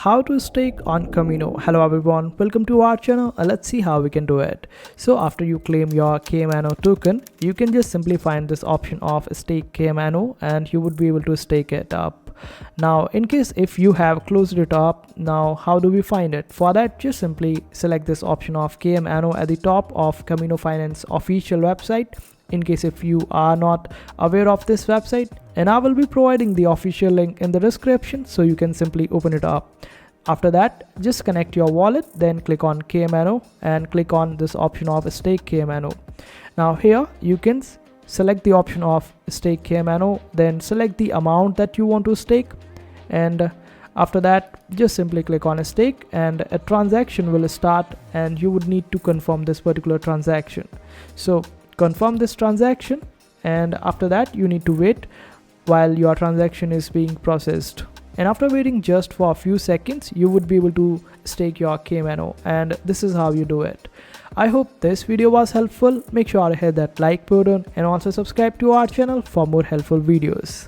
How to stake on Kamino. Hello everyone, welcome to our channel. Let's see how we can do it. So after you claim your KMNO token, you can just simply find this option of stake KMNO and you would be able to stake it up. Now in case if you have closed it up, now how do we find it? For that, just simply select this option of KMNO at the top of Kamino Finance official website, in case if you are not aware of this website, and I will be providing the official link in the description so you can simply open it up. After that, just connect your wallet, then click on KMNO and click on this option of stake KMNO. Now here you can select the option of stake KMNO, then select the amount that you want to stake, and after that just simply click on a stake and a transaction will start and you would need to confirm this particular transaction. So confirm this transaction, and after that you need to wait while your transaction is being processed, and after waiting just for a few seconds you would be able to stake your KMNO, and this is how you do it. I hope this video was helpful. Make sure to hit that like button and also subscribe to our channel for more helpful videos.